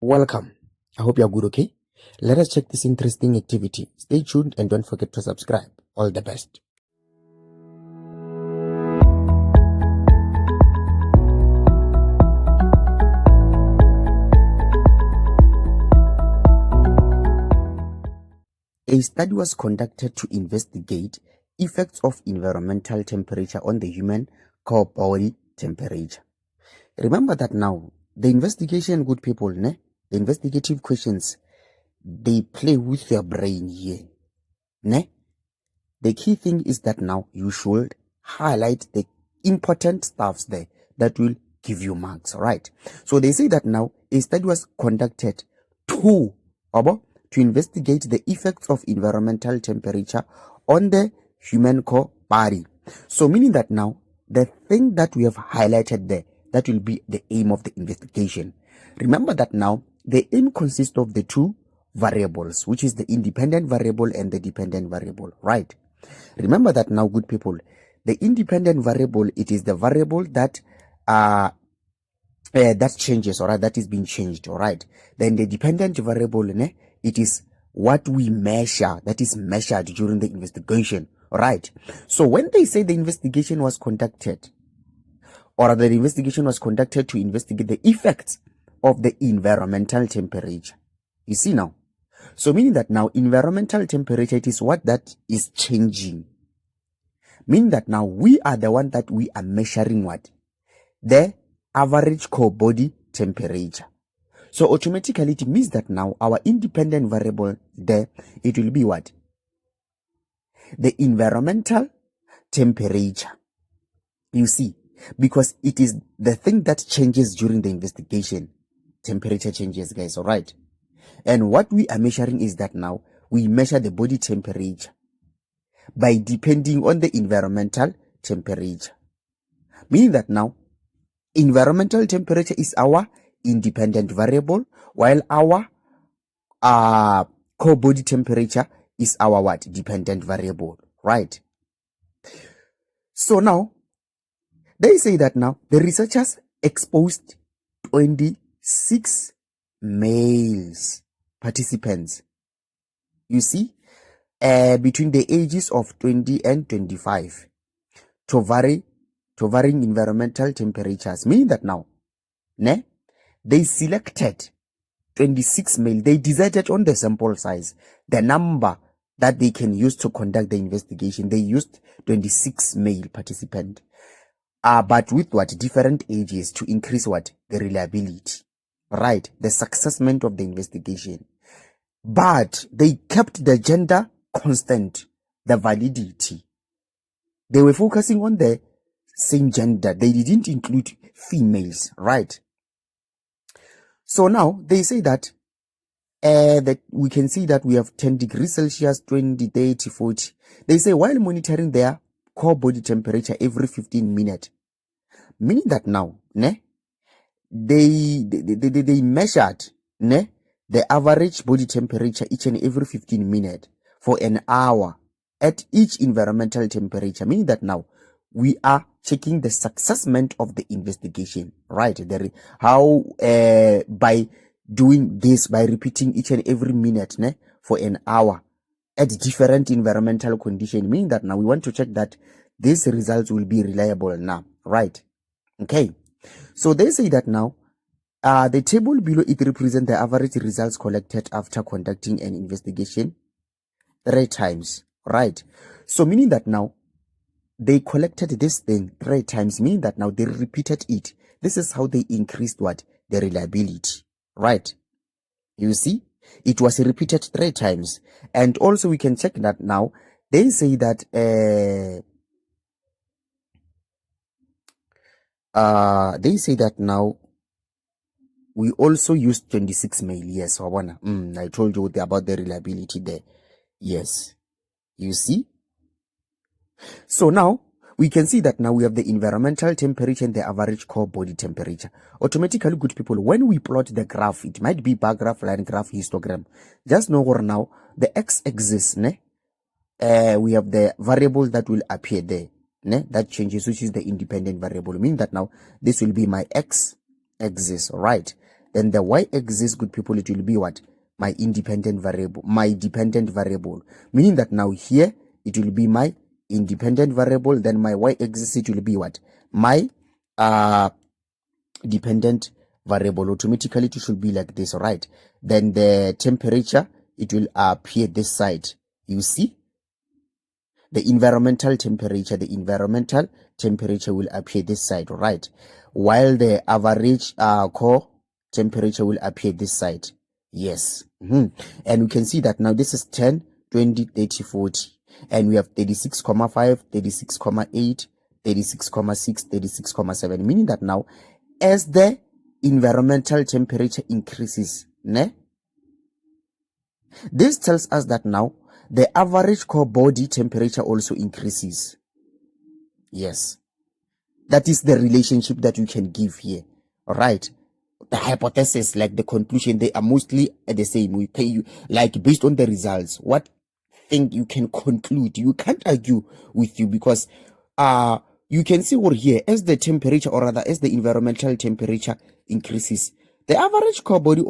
Welcome. I hope you're good, okay? Let us check this interesting activity. Stay tuned and don't forget to subscribe. All the best. A study was conducted to investigate effects of environmental temperature on the human core body temperature. Remember that now, the investigation, good people, the investigative questions, they play with your brain here. The key thing is that now you should highlight the important stuffs there that will give you marks, alright? So they say that now a study was conducted to investigate the effects of environmental temperature on the human core body. So meaning that now the thing that we have highlighted there, that will be the aim of the investigation. Remember that now the aim consists of the two variables, which is the independent variable and the dependent variable, right? Remember that now, good people, the independent variable, it is the variable that that changes, all right, that is being changed, all right. Then the dependent variable, it is what we measure, that is measured during the investigation, all right. So when they say the investigation was conducted, or the investigation was conducted to investigate the effects of the environmental temperature, you see now. So meaning that now environmental temperature, it is what that is changing. Meaning that now we are the one that we are measuring what? The average core body temperature. So automatically it means that now our independent variable there, it will be what? The environmental temperature. You see, because it is the thing that changes during the investigation. Temperature changes, guys, all right? And what we are measuring is that now we measure the body temperature by depending on the environmental temperature. Meaning that now environmental temperature is our independent variable, while our core body temperature is our what? Dependent variable, right? So now they say that now the researchers exposed 26 males participants, you see, between the ages of 20 and 25 to varying environmental temperatures. Meaning that now they selected 26 male. They decided on the sample size, the number that they can use to conduct the investigation. They used 26 male participants, but with what? Different ages, to increase what? The reliability, right? The successment of the investigation. But they kept the gender constant, the validity. They were focusing on the same gender. They didn't include females, right? So now they say that that we can see that we have 10 degrees Celsius, 20, 30, 40. They say while monitoring their core body temperature every 15 minutes. Meaning that now, they measured, the average body temperature each and every 15 minutes for an hour at each environmental temperature. Meaning that now we are checking the successment of the investigation, right? How by doing this, by repeating each and every minute for an hour at different environmental conditions. Meaning that now we want to check that these results will be reliable now, right? Okay, so they say that now the table below, it represents the average results collected after conducting an investigation 3 times, right? So meaning that now they collected this thing 3 times, meaning that now they repeated it. This is how they increased what? The reliability, right? You see, it was repeated 3 times. And also we can check that now they say that now we also used 26 male. Yes, I told you about the reliability there. Yes, you see. So now we can see that now we have the environmental temperature and the average core body temperature. Automatically, good people, when we plot the graph, it might be bar graph, line graph, histogram. Just know where now the x-axis, we have the variable that will appear there, that changes, which is the independent variable. Meaning that now this will be my x-axis, right? then the y-axis, good people, it will be what? My independent variable, my dependent variable. Meaning that now here, it will be my independent variable, then my y-axis, it will be what? My dependent variable. Automatically, it should be like this, right? Then the temperature, it will appear this side. You see? The environmental temperature will appear this side, right? While the average core temperature will appear this side. Yes. And we can see that now this is 10, 20, 30, 40. And we have 36,5, 36,8, 36,6, 36,7. Meaning that now, as the environmental temperature increases, this tells us that now the average core body temperature also increases. Yes. That is the relationship that you can give here. Alright. The hypothesis, like the conclusion, they are mostly the same. We pay you, like based on the results, what thing you can conclude. You can't argue with you because you can see over here, as the temperature, or rather as the environmental temperature increases, the average core body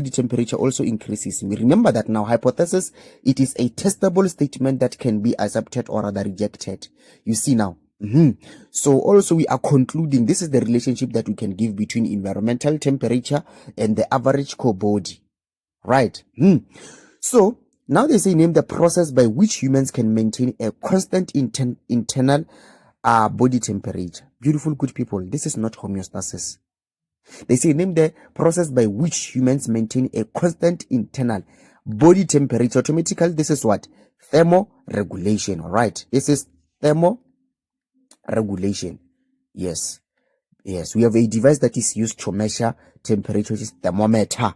temperature also increases. Remember that now, hypothesis, it is a testable statement that can be accepted or rather rejected. You see now. So also we are concluding this is the relationship that we can give between environmental temperature and the average core body. Right. So now they say name the process by which humans can maintain a constant internal body temperature. Beautiful, good people. This is not homeostasis. They say name the process by which humans maintain a constant internal body temperature. Automatically, this is what? Thermoregulation. All right. This is thermoregulation. Yes. We have a device that is used to measure temperature, which is thermometer.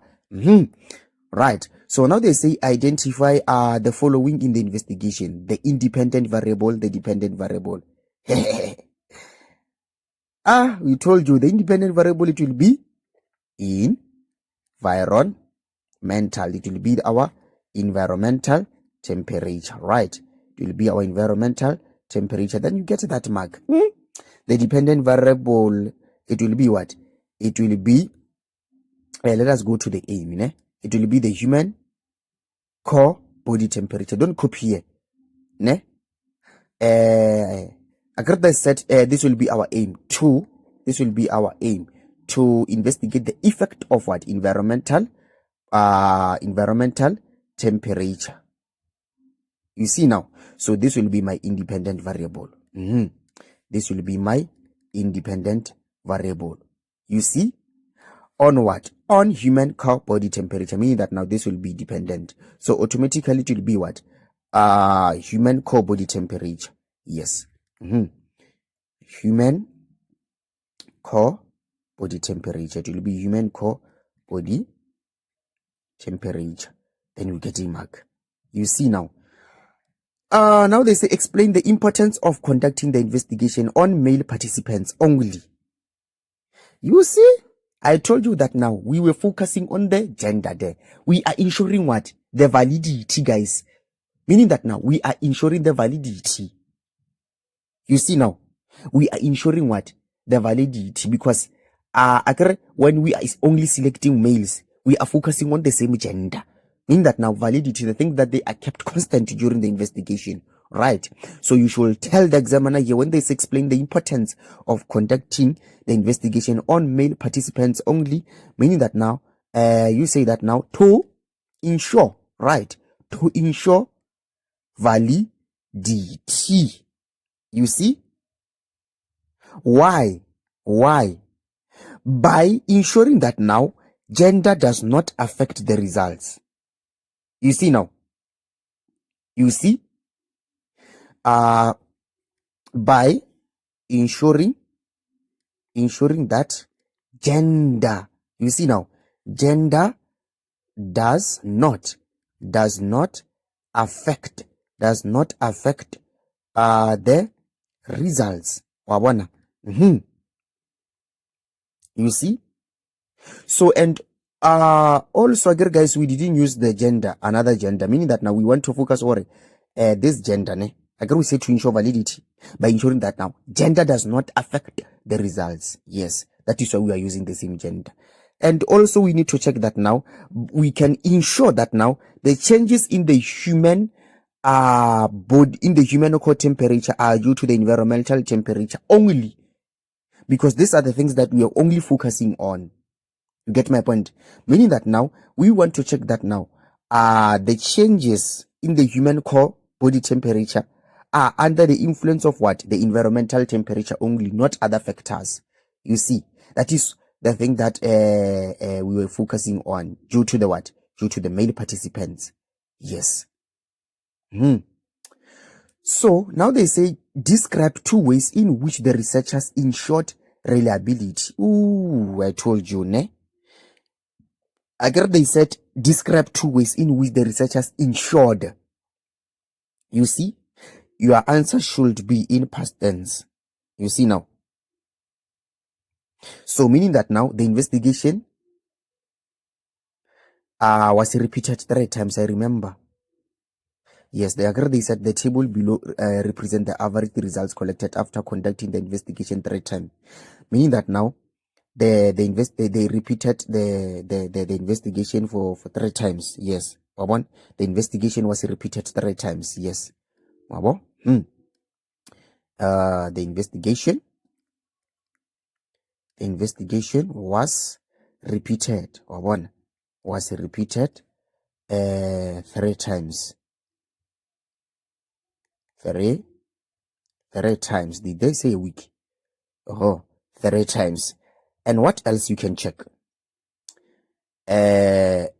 Right. So now they say identify the following in the investigation: the independent variable, the dependent variable. We told you the independent variable, it will be environmental. It will be our environmental temperature, right? It will be our environmental temperature. Then you get that mark. The dependent variable, it will be what? It will be, let us go to the aim. It will be the human core body temperature. Don't copy here. Agartha said this will be our aim to investigate the effect of what? Environmental temperature. You see now. So this will be my independent variable. This will be my independent variable. You see? On what? On human core body temperature, meaning that now this will be dependent. So automatically it will be what? Human core body temperature. Yes. Human core body temperature. It will be human core body temperature. Then we get a mark. You see now. Now they say explain the importance of conducting the investigation on male participants only. You see? I told you that now we were focusing on the gender there. We are ensuring what? The validity, guys. Meaning that now we are ensuring the validity. You see now, we are ensuring what? The validity, because when we are only selecting males, we are focusing on the same gender. Meaning that now validity, the thing that they are kept constant during the investigation, right? So you should tell the examiner here when they explain the importance of conducting the investigation on male participants only, meaning that now, you say that now to ensure, right? To ensure validity. You see? Why? By ensuring that now gender does not affect the results. You see now? You see? By ensuring that gender, you see now, gender does not affect the results. Wabona. You see? So, and also again, guys, we didn't use the gender, another gender, meaning that now we want to focus on this gender. Again, we say to ensure validity by ensuring that now gender does not affect the results. Yes, That is why we are using the same gender. And also we need to check that now we can ensure that now the changes in the human body, in the human core temperature, are due to the environmental temperature only, because these are the things that we are only focusing on. You get my point? Meaning that now we want to check that now the changes in the human core body temperature are under the influence of what? The environmental temperature only, not other factors. You see, that is the thing that we were focusing on due to the what? Due to the male participants. Yes. So now they say describe 2 ways in which the researchers ensured reliability. Ooh, I told you, ne? Again, they said describe 2 ways in which the researchers ensured. You see, your answer should be in past tense. You see now. So meaning that now the investigation was repeated 3 times, I remember. Yes, they said the table below represent the average results collected after conducting the investigation 3 times. Meaning that now they repeated the investigation for 3 times. Yes. The investigation was repeated 3 times. Yes. The investigation was repeated. Was repeated 3 times. 3 times. Did they say a week? 3 times. And what else you can check? The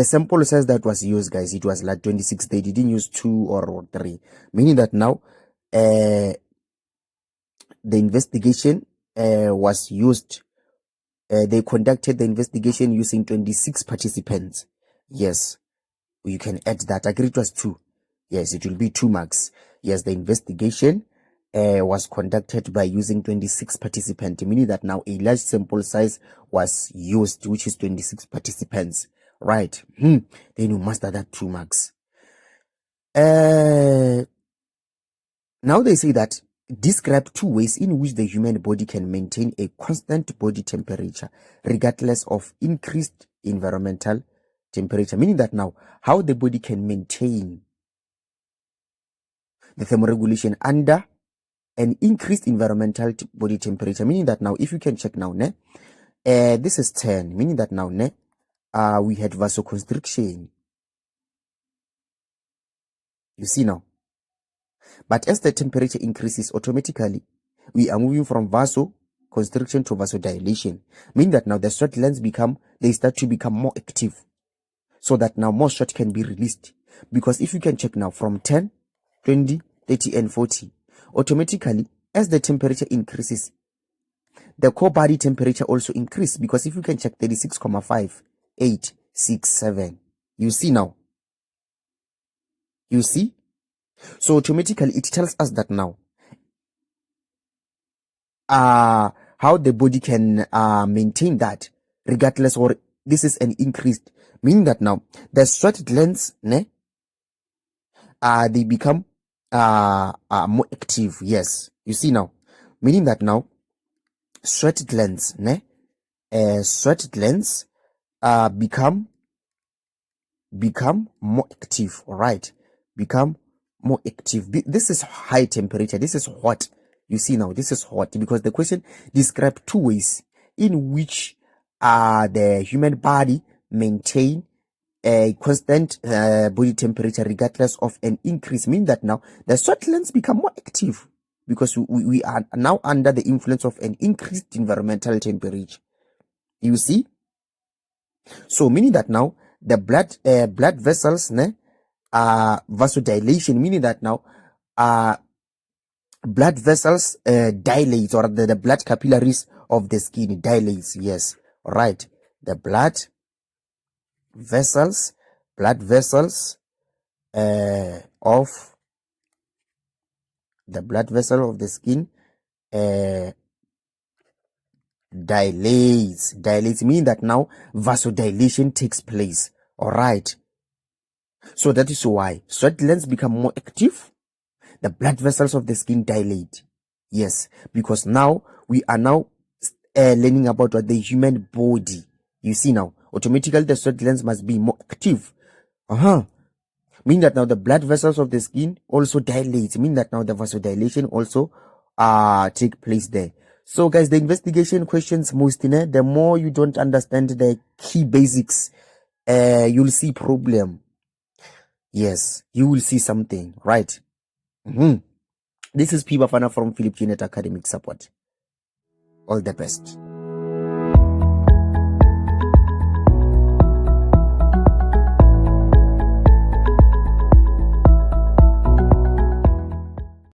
sample size that was used, guys, it was like 26. They didn't use 2 or 3, meaning that now the investigation was used. They conducted the investigation using 26 participants. Yes, you can add that. I agree it was 2. Yes, it will be 2 marks. Yes, the investigation was conducted by using 26 participants, meaning that now a large sample size was used, which is 26 participants. Right. Then you master that 2 marks. Now they say that describe 2 ways in which the human body can maintain a constant body temperature regardless of increased environmental temperature, meaning that now how the body can maintain the thermoregulation under an increased environmental body temperature, meaning that now if you can check now, this is 10, meaning that now we had vasoconstriction. You see now. But as the temperature increases, automatically we are moving from vasoconstriction to vasodilation, meaning that now the sweat glands start to become more active, so that now more sweat can be released. Because if you can check now from 10, 20, 30 and 40, automatically as the temperature increases, the core body temperature also increases. Because if you can check 36.5, 8, 6, 7, you see now. You see? So automatically it tells us that now how the body can maintain that regardless, or this is an increased, meaning that now the sweat glands they become more active. Yes, you see now, meaning that now sweat glands become more active. All right, become more active. This is high temperature. This is hot. You see now, this is hot, because the question describes 2 ways in which the human body maintain a constant body temperature regardless of an increase, meaning that now the sweat glands become more active because we are now under the influence of an increased environmental temperature. You see? So meaning that now the blood vessels vasodilation, meaning that now blood vessels dilates, or the blood capillaries of the skin dilates. Yes, right. The blood vessels of the blood vessel of the skin dilates, meaning that now vasodilation takes place. All right. So that is why sweat glands become more active, the blood vessels of the skin dilate. Yes, because now we are now learning about what the human body. You see now, automatically the sweat glands must be more active. Meaning that now the blood vessels of the skin also dilate. Meaning that now the vasodilation also take place there. So guys, the investigation questions most, the more you don't understand the key basics, you'll see problem. Yes, you will see something, right? This is P. Bafana from Philip Janet Academic Support. All the best.